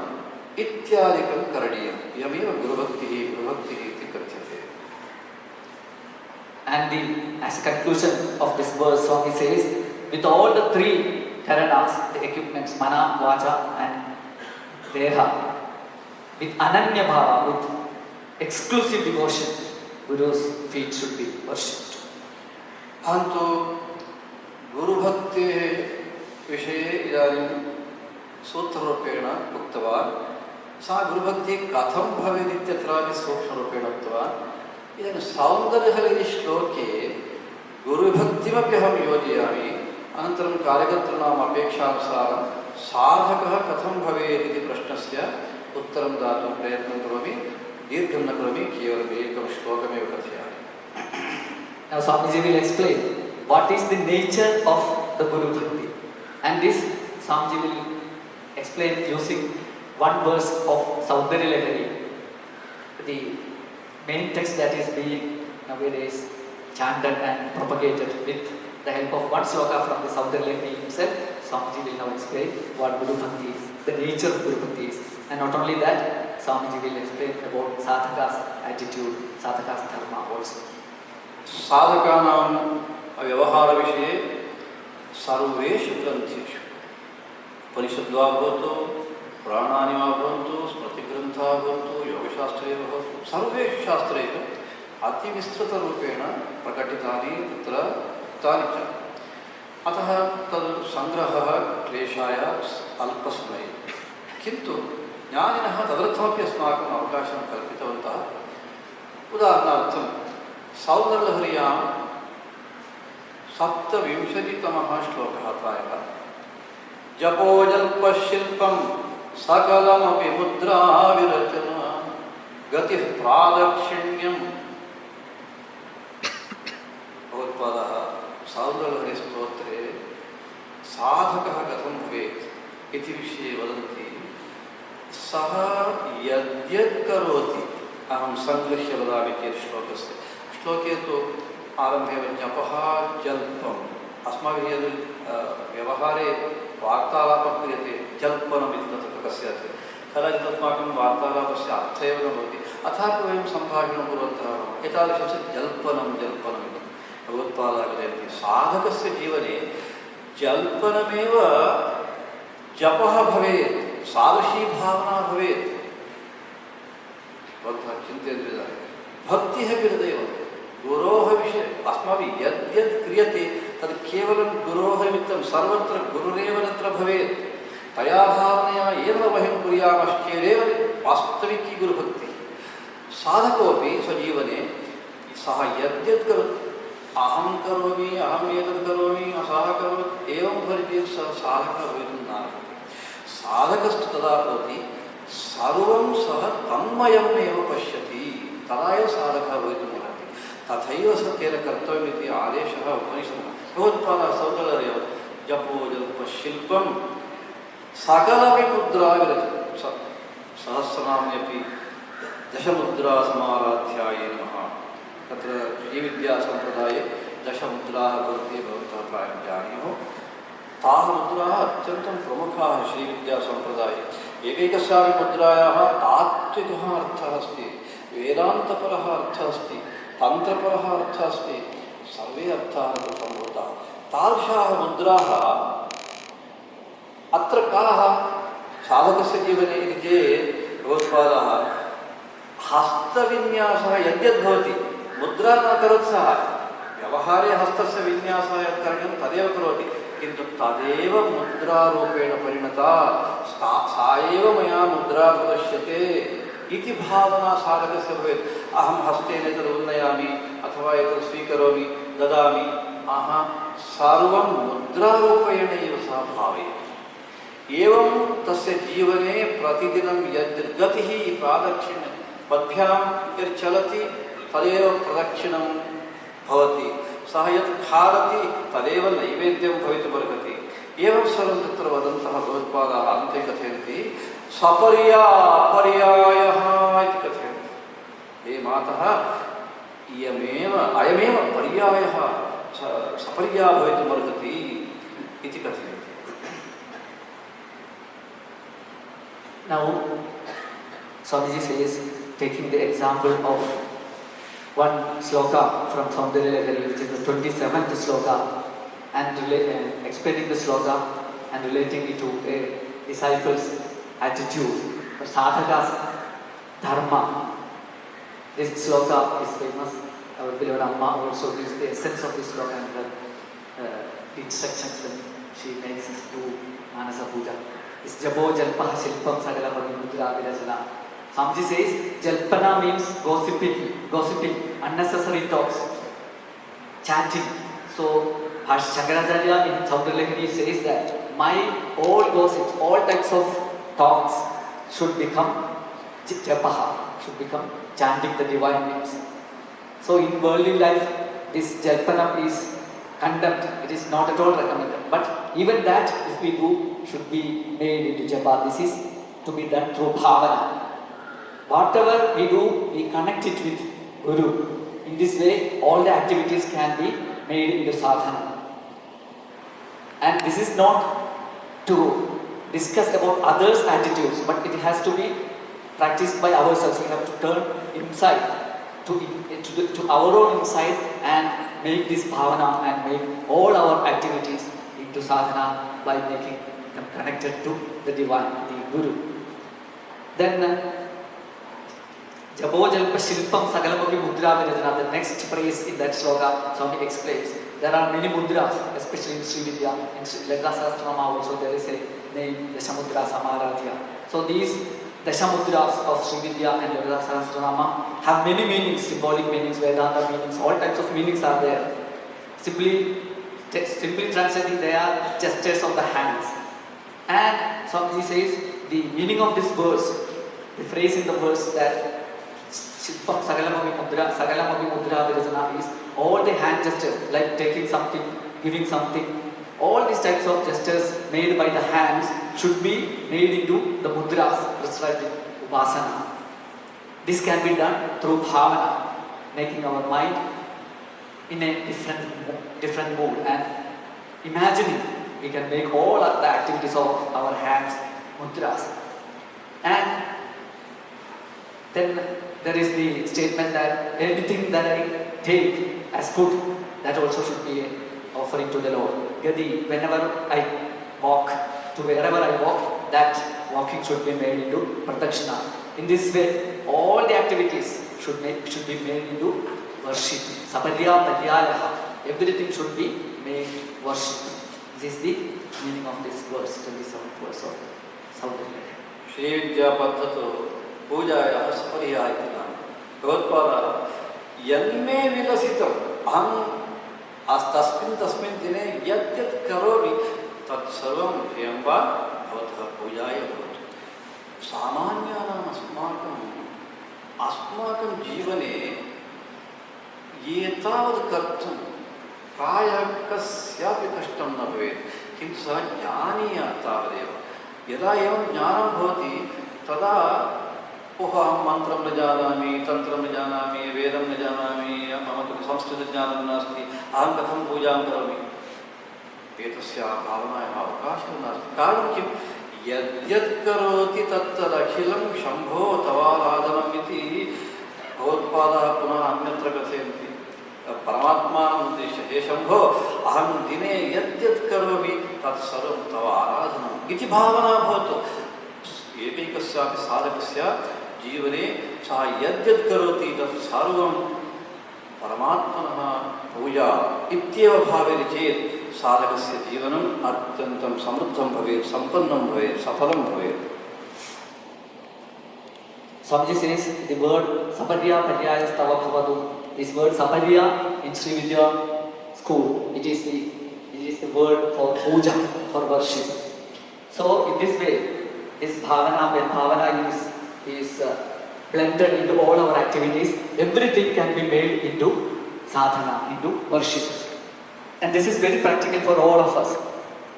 इत्यादिकं करणीयम् इयमेव गुरुभक्तिः इति कथ्यते. And as a conclusion of this verse, Swami says, with all the 3 karanas, the equipments, mana, vacha and deha, with ananya bhava, with exclusive devotion, Guru's feet should be worshipped. अहन्तु गुरुभक्तेः विषये इदानीं सूत्ररूपेण उक्तवान्. सा गुरुभक्ति कथं भवेदित्यत्रापि सूक्ष्मरूपेण उक्तवान्। इदानीं सौन्दर्यलहरी श्लोके गुरुभक्तिमपि अहं योजयामि, अनन्तरं कार्यकर्तॄणाम् अपेक्षानुसारं साधकः कथं भवेत् इति प्रश्नस्य उत्तरं दातुं प्रयत्नं करोमि। दीर्घं न करोमि, केवलम् एकं श्लोकमेव कथयामि। Now Swamiji will explain what is the nature of the Guru Bhakti, and this Swamiji will explain using one verse of Saundarya Lahari, the main text that is being nowadays chanted and propagated with the help of one sloka from the Saundarya Lahari himself. Swamiji will now explain what Guru Bhakti is, the nature of Guru Bhakti is, and not only that, Swamiji will explain about sadhaka's attitude, sadhaka's dharma also. साधकानां व्यवहारविषये सर्वेषु ग्रन्थेषु, उपनिषद् वा भवतु, पुराणानि वा भवन्तु, स्मृतिग्रन्थाः भवन्तु, योगशास्त्रे भवतु, सर्वेषु शास्त्रेषु अतिविस्तृतरूपेण प्रकटितानि तत्र उक्तानि च। अतः तद् सङ्ग्रहः क्लेशाय अल्पसमये, किन्तु ज्ञानिनः तदर्थमपि अस्माकम् अवकाशं कल्पितवन्तः। उदाहरणार्थं सौन्दर्यलहर्यां 27तमः श्लोकः प्रायः, जपोजल्पशिल्पं सकलमपि मुद्राविरचना गतिः प्रादक्षिण्यं। भगवत्पादः सौन्दर्यलहरी स्तोत्रे साधकः कथं भवेत् इति विषये वदन्ति। सः यद्यत् करोति, अहं संघर्ष्य वदामि चेत् श्लोकस्य श्लोके तु आरम्भे जपः जल्पम्, अस्माभिः यद् व्यवहारे वार्तालापः क्रियते जल्पनम् इति तत्र कस्यात् कदाचित् अस्माकं वार्तालापस्य अर्थः एव न भवति, अथापि वयं सम्भाषणं कुर्वन्तः भवामः, एतादृशस्य जल्पनं जल्पनम् इति भगवत्पादाः वदन्ति। साधकस्य जीवने जल्पनमेव जपः भवेत्, सादृशी भावना भवेत्। भवन्तः चिन्तयन्तु, इदानीं भक्तिः अपि तदेव गुरोः विषये अस्माभिः यद्यत् क्रियते तद् केवलं गुरोः निमित्तं, सर्वत्र गुरुरेव तत्र भवेत्। तया भावनया एव वयं कुर्यामश्चेदेव वास्तविकी गुरुभक्तिः। साधकोऽपि स्वजीवने सः यद्यत् करोति, अहं करोमि, अहम् एतत् करोमि, सः करोति, एवं भवति सः साधकः भवितुं नार्हति। साधकस्तु तदा भवति सर्वं सः तन्मयमेव पश्यति, तदा एव साधकः भवितुम् अर्हति। तथैव तेन कर्तव्यमिति आदेशः उपनिषदः। भगवत्पादः सौन्दर्यलहर्यां जपो जल्पशिल्पं सकलमपि मुद्राविरचना, सहस्रनाम्न्यपि दशमुद्रासमाराध्याये नमः। तत्र श्रीविद्यासम्प्रदाये दशमुद्राः भवन्ति, भवन्तः प्रायः जानीयुः। ताः मुद्राः अत्यन्तं प्रमुखाः श्रीविद्यासम्प्रदाये। एकैकस्यापि मुद्रायाः तात्विकः अर्थः अस्ति, वेदान्तपरः अर्थः अस्ति, तन्त्रपरः अर्थः अस्ति, सर्वे अर्थाः सम्भूताः। तादृशाः मुद्राः अत्र काः साधकस्य जीवने इति चेत् भगवत्पादाः हस्तविन्यासः यद्यद्भवति, मुद्रा न करोति सः, व्यवहारे हस्तस्य विन्यासः यत् करणीयं तदेव करोति, किन्तु तदेव मुद्रारूपेण परिणता, सा एव मया मुद्रा प्रदर्श्यते इति भावना साधकस्य भवेत्। अहं हस्तेन एतद् उन्नयामि अथवा एतद् स्वीकरोमि ददामि, सर्वं मुद्रारूपेण एव सः भावयति। एवं तस्य जीवने प्रतिदिनं यद् गतिः प्रादक्षिण्यं पद्भ्यां यत् चलति तदेव प्रदक्षिणं भवति, सः यत् खादति तदेव नैवेद्यं भवितुमर्हति। एवं सर्वं तत्र वदन्तः भगवत्पादाः अन्ते कथयन्ति सपर्यायः इति कथयन्ति। हे मातः, अयमेव पर्यायः, सपर्या भवितुमर्हति इति कथयन्ति। Now, Swamiji says, taking the example of one sloka from Saundarya Lahari, which is the 27th sloka, and explaining the sloka and relating it to a disciple's attitude, the sadhaka's dharma. This sloka is famous. Our beloved Amma also gives the essence of this sloka and the instructions when she makes us do Manasa Puja. Is Jabo Jalpa Shilpam Sagalamagi Mudra Virajana. Swamiji says Jalpana means gossiping, unnecessary talks, chanting. So Shankaracharya in Saudalakini says that my all gossips, all types of talks should become japaha, should become chanting the divine names. So in worldly life, this jalpanam is condemned. It is not at all recommended. But even that, if we do, should be made into japa. This is to be done through bhavana. Whatever we do, we connect it with Guru. In this way, all the activities can be made into sadhana. And this is not to discuss about others' attitudes, but it has to be practiced by ourselves. We have to turn inside, to our own inside, and make this bhavana and make all our activities into sadhana by making them connected to the divine, the Guru. Then Jabo Jalpa Shilpam Sagalamapi Mudra Virajana, the next phrase in that sloka, Swami explains. There are many mudras, especially in Srividya. In Lalita Sahasranama also there is a name, Dashamudra Samaradhya. So these Dashamudras of Srividya and Lalita Sahasranama have many meanings, symbolic meanings, Vedanta meanings, all types of meanings are there. Simply translating, they are gestures of the hands. And Swamiji says the meaning of this verse, the phrase in the verse that Shilpam Sagalamapi Mudra Virajana is all the hand gestures, like taking something, giving something. All these types of gestures made by the hands should be made into the mudras prescribed in Upasana. This can be done through bhavana, making our mind in a different mood and imagining we can make all the activities of our hands mudras. And then there is the statement that anything that I take as food, that also should be an offering to the Lord. Yadi, whenever I walk, to wherever I walk, that walking should be made into pradakshina. In this way, all the activities should be made into worship. Sapadya Padyayaha. Everything should be made worship. This is the meaning of this verse, 27th verse of Saudharya. Shri Vidya Padhato Pujaya Sapariyayatana Bhagavad Yanme Vilasitam Aham Tasmin Dine Yatyat Karovi Tat Sarvam Priyamba Bhavataha Pujaya Bhavatu Samanyanam Asmakam Jivane Yetavad Kartam Praya Kasyapi Kashtam na bhavet Kintu sa jnaniya tavadeva Yada evam jnanam bhavati tada Oham mantram na janami, tantram na janami, vedam na janami, mamatam samskrita jnanam nasti, aham katham pujam karami. Etasya bhavanaya avakasham nasti. Karanam kim? Yadyat karoti tattadakhilam shambho tavaradhanam iti bhavatpada punah anyatra kathayanti. Paramatmanam uddeshya he shambho aham dine yadyat karomi tat sarvam tavaradhanam iti bhavana bhavato. Ekekasyapi sadhakasya जीवने सा यद्यद् करोति तत् सर्वं परमात्मनः पूजा इत्येव भावेन चेत् साधकस्य जीवनम् अत्यन्तं समृद्धं भवेत्, सम्पन्नं भवेत्, सफलं भवेत्. Swamiji says the word Saparya Paryayastava Bhavatu. This word Saparya in Srividya school, it is the word for puja, for worship. So in this way, this bhavana, when bhavana is blended into all our activities, everything can be made into sadhana, into worship. And this is very practical for all of us.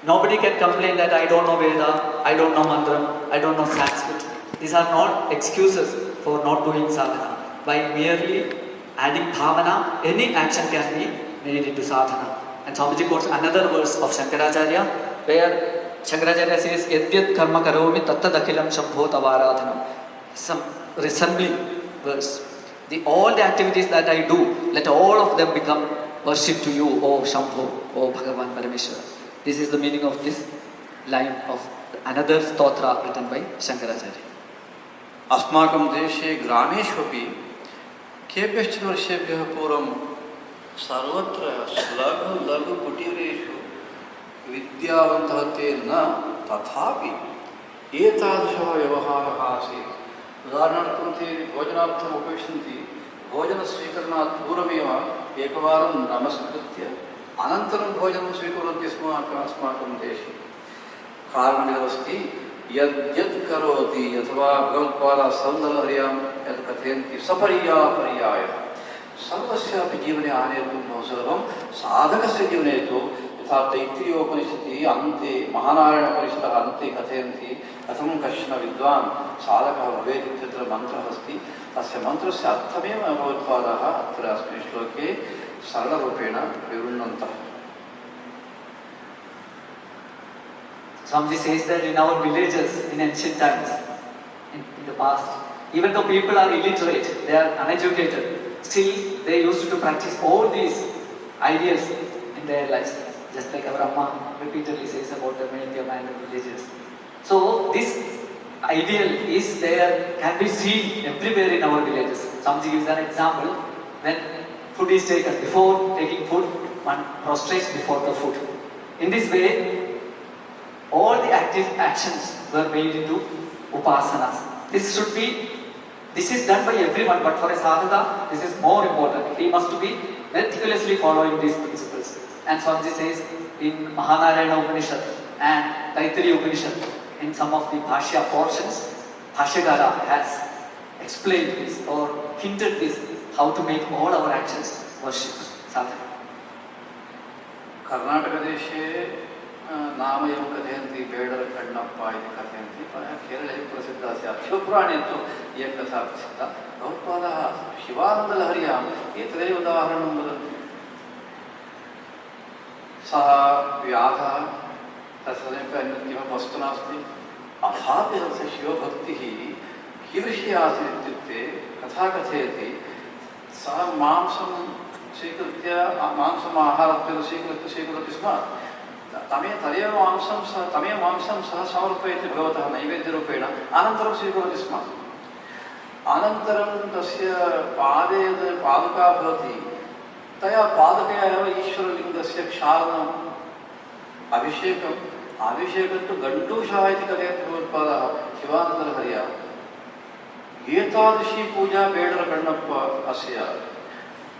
Nobody can complain that I don't know Veda, I don't know Mantram, I don't know Sanskrit. These are not excuses for not doing sadhana. By merely adding bhavana, any action can be made into sadhana. And Swamiji quotes another verse of Shankaracharya, where Shankaracharya says, Yadyat karma karomi tattadakilam shambho tavaradhanam. Some resembling verse. All the activities that I do, let all of them become worship to you, O Shambho, O Bhagavan Parameshwara. This is the meaning of this line of another stotra written by Shankaracharya. अस्माकं देशे ग्रामेष्वपि केभ्यश्चित् वर्षेभ्यः पूर्वं सर्वत्र लघु लघु कुटीरेषु विद्यावन्तः ते न तथापि एतादृशः व्यवहारः आसीत्। उदाहरणार्थं ते भोजनार्थम् उपविशन्ति, भोजनस्वीकरणात् पूर्वमेव एकवारं नमस्कृत्य अनन्तरं भोजनं स्वीकुर्वन्ति स्म अस्माकं देशे। कारणमिदमस्ति, यद्यत् करोति अथवा भगवत्पादाः सौन्दर्यं यत् कथयन्ति सपर्यायः सर्वस्यापि जीवने आनेतुं बहु सुलभं। साधकस्य जीवने तु यथा तैत्तिरीयोपनिषदि अन्ते महानारायणोपनिषदः अन्ते कथयन्ति कथं कश्चन विद्वान् साधकः भवेत् इत्यत्र मन्त्रः अस्ति। तस्य मन्त्रस्य अर्थमेव भगवत्पादाः अत्र अस्मिन् श्लोके सरलरूपेण विवृण्वन्तः। Swamiji says that in our villages in ancient times, in the past, even though people are illiterate, they are uneducated, still they used to practice all these ideals in their lives. Just like our Amma repeatedly says about the Mayatya man in villages. So this ideal is there, can be seen everywhere in our villages. Swamiji gives an example. When food is taken, before taking food, one prostrates before the food. In this way, all the active actions were made into upasanas. This is done by everyone, but for a sadhaka, this is more important. He must be meticulously following these principles. And Swamiji says in Mahanarayana Upanishad and Taittiriya Upanishad, in some of the Bhashya portions, Bhashyagara has explained this or hinted this, how to make all our actions worship, sadhana. Karnataka देशे नाम एवं कथयन्ति बेडर कण्णप्पा इति कथयन्ति। केरळे प्रसिद्धा स्यात्। शिवपुराणे तु इयं कथा प्रसिद्धा। भगवत्पादाः शिवानन्दलहर्याम् एतदेव उदाहरणं वदन्ति। सः व्याधः, तत्समीपे अन्यत् किमपि वस्तु नास्ति, अथापि तस्य शिवभक्तिः कीदृशी आसीत् इत्युक्ते कथा कथयति, सः मांसं स्वीकृत्य मांसम् आहारत्वेन स्वीकरोति स्म। तमेव मांसं सः समर्पयति भगवतः नैवेद्यरूपेण, अनन्तरं स्वीकरोति स्म। अनन्तरं तस्य पादे यद् पादुका भवति, तया पादकया एव ईश्वरलिङ्गस्य क्षालनम्, अभिषेकं तु गण्डूषः इति कथयन्ति भगवत्पादाः शिवानन्दलहर्या। एतादृशी पूजा बेडरकण्णप्प अस्य।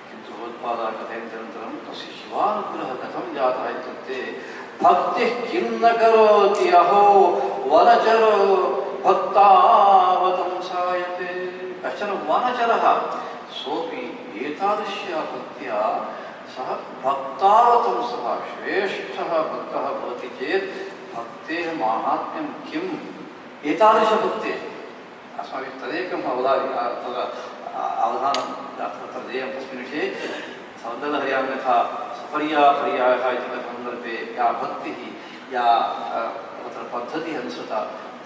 किन्तु भगवत्पादाः कथयन्ति अनन्तरं तस्य शिवानुग्रहः कथं जातः इत्युक्ते, भक्तिः किं न करोति अहो वनचरो भक्तावतंसायते। कश्चन वनचरः सोऽपि एतादृश्या भक्त्या सः भक्तावतंसः श्रेष्ठः भक्तः भवति चेत् भक्तेः माहात्म्यं किम्? एतादृशभक्तेः अस्माभिः तदेकम् अवधानं तत्र देयं तस्मिन् विषये। सौन्दर्यलहर्यां यथा सपर्यायः इति सन्दर्भे या भक्तिः, या तत्र पद्धतिः अनुसृता,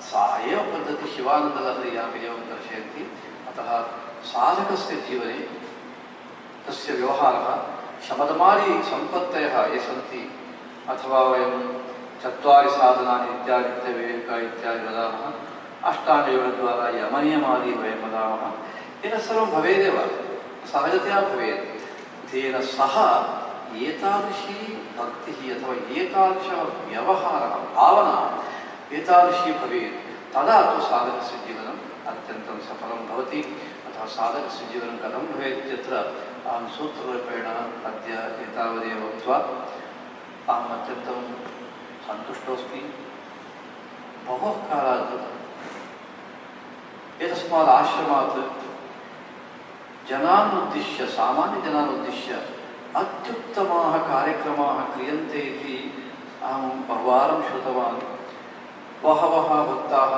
सा एव पद्धतिः शिवानन्दलहर्यापि एवं दर्शयन्ति। अतः साधकस्य जीवने तस्य व्यवहारः शमदमादि सम्पत्तयः ये सन्ति, अथवा वयं चत्वारि साधनानि इत्यादित्यविवेक इत्यादि वदामः, अष्टाङ्गयोगद्वारा यमनियमादि वयं वदामः, एतत् सर्वं भवेदेव, सहजतया भवेत्। तेन सह एतादृशी भक्तिः अथवा एतादृशः व्यवहारः, भावना एतादृशी भवेत्, तदा तु साधकस्य जीवनम् अत्यन्तं सफलं भवति। अतः साधकस्य जीवनं कथं भवेत् इत्यत्र अहं सूत्ररूपेण अद्य एतावदेव उक्त्वा अहम् अत्यन्तं सन्तुष्टोऽस्मि। बहु कालात् एतस्मात् आश्रमात् जनान् उद्दिश्य, सामान्यजनान् उद्दिश्य अत्युत्तमाः कार्यक्रमाः क्रियन्ते इति अहं बहुवारं श्रुतवान्। बहवः भक्ताः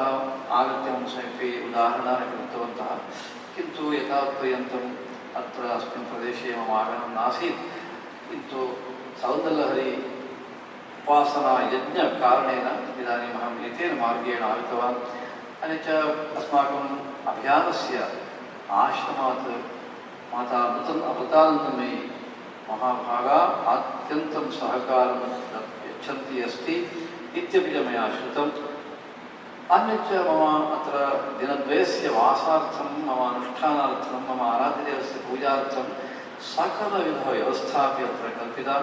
आगत्य मम समीपे उदाहरणानि कृतवन्तः, किन्तु एतावत्पर्यन्तम् अत्र अस्मिन् प्रदेशे मम आगमनं नासीत्। किन्तु सौन्दर्यलहरी उपासना यज्ञकारणेन इदानीम् अहम् एतेन मार्गेण आगतवान्। अन्यच्च अस्माकम् अभियानस्य आश्रमात् माता अमृतानन्दमयी महाभागा अत्यन्तं सहकारं यच्छन्ती अस्ति इत्यपि च मया श्रुतम्। अन्यच्च मम अत्र दिनद्वयस्य वासार्थं, मम अनुष्ठानार्थं, मम आराध्यदेवस्य पूजार्थं सकलविधव्यवस्था अपि अत्र कल्पिता।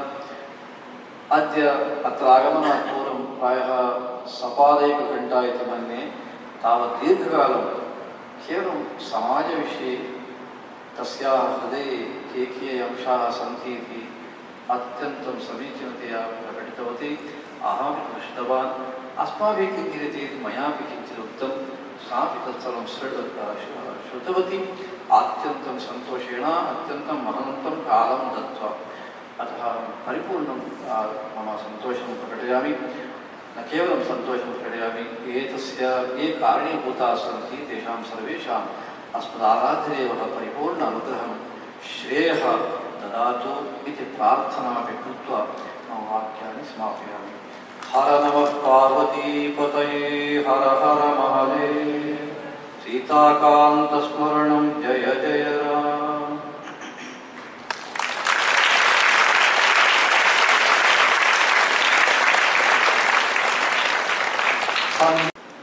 अद्य अत्र आगमनात् पूर्वं प्रायः सपादैकघण्टा इति मन्ये तावत् दीर्घकालं केवलं समाजविषये तस्याः हृदये के अंशाः सन्ति इति अत्यन्तं समीचीनतया प्रकटितवती। अहमपि दृष्टवान्, अस्माभिः किञ्चित् इति मयापि किञ्चित् उक्तं, सापि तत्सर्वं श्रुतवती अत्यन्तं सन्तोषेण अत्यन्तं महन्तं कालं दत्त्वा। अतः परिपूर्णं मम सन्तोषं प्रकटयामि। न केवलं सन्तोषं प्रकटयामि, एतस्य ये कारणीभूताः सन्ति तेषां सर्वेषाम् अस्मदाराध्यदेवः परिपूर्ण अनुग्रहं श्रेयः ददातु इति प्रार्थनापि कृत्वा मम वाक्यानि समापयामि। हर नमः पार्वतीपतये, हर हर महादेव। सीताकान्तस्मरणं जय जय Ram.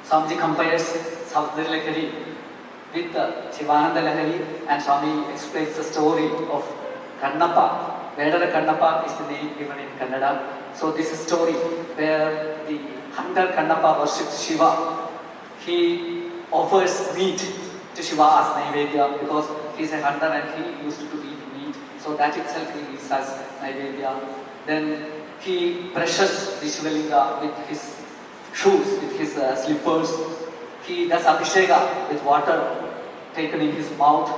Swamiji compares Saudra Lahari with Shivananda Lahari, and Swami explains the story of Kannappa. Vedara Kannappa is the name given in Kannada. So this is a story where the hunter Kannappa worships Shiva. He offers meat to Shiva as Naivedya because he is a hunter and he used to eat meat. So that itself he is as Naivedya. Then he brushes the Shivalinga with his shoes, with his slippers. He does abhisheka with water taken in his mouth.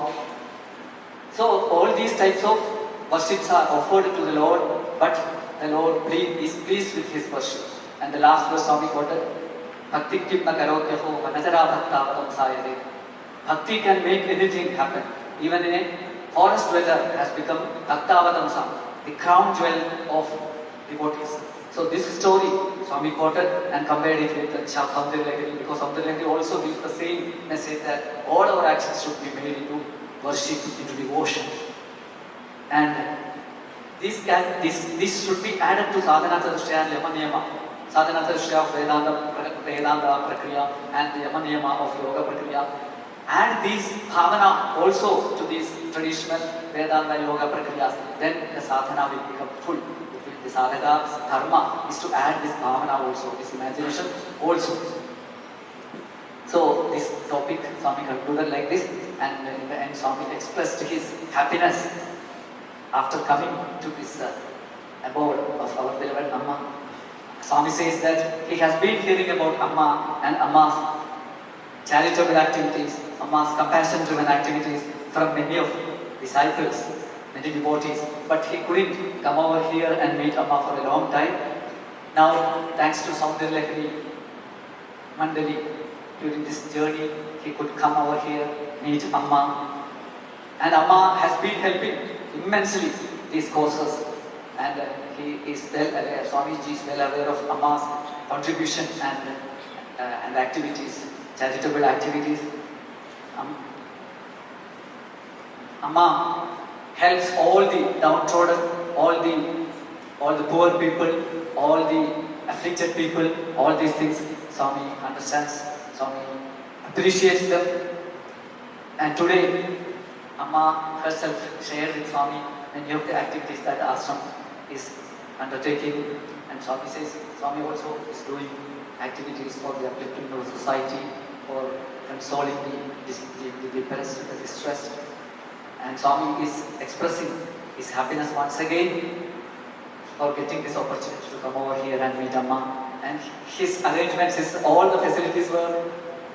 So all these types of worships are offered to the Lord, but the Lord is pleased with his worship. And the last verse Swami quoted, Bhakti kimna karotyaho vanajara bhakta sayade. Bhakti can make anything happen. Even in a forest dweller has become bhaktavatamsa, the crown jewel of devotees. So this story Swami quoted and compared it with Saudra Lahari, because Saudra Lahari also gives the same message that all our actions should be made into worship, into devotion. And this should be added to Sadhana Chatushtaya and Yama Niyama. Sadhana Chatushtaya of Vedanta Prakriya and the Yama Niyama of Yoga Prakriya. Add these bhavana also to these traditional Vedanta and Yoga Prakriyas, then the sadhana will become full. The sadhaka's dharma is to add this bhavana also, this imagination also. So this topic Swami concluded like this, and in the end Swami expressed his happiness after coming to this abode of our beloved Amma. Swami says that he has been hearing about Amma and Amma's charitable activities, Amma's compassion-driven activities from many of disciples, many devotees, but he couldn't come over here and meet Amma for a long time. Now, thanks to Saudra Lahari Mandali, during this journey, he could come over here, meet Amma, and Amma has been helping immensely these causes, and he is well aware, Swamiji is well aware of Amma's contribution and activities, charitable activities. Amma helps all the downtrodden, all the poor people, all the afflicted people, all these things. Swami understands, Swami appreciates them. And today, Amma herself shared with Swami many of the activities that ashram is undertaking. And Swami says, Swami also is doing activities for the uplifting of society, for consoling the depressed, the distressed. And Swami is expressing his happiness once again for getting this opportunity to come over here and meet Amma. And his arrangements, all the facilities were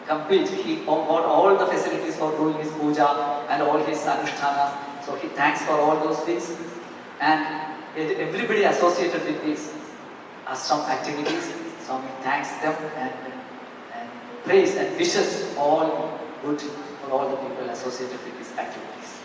complete. He got all the facilities for doing his puja and all his anushtanas. So he thanks for all those things. And everybody associated with these ashram activities, Swami thanks them and prays and wishes all good for all the people associated with these activities.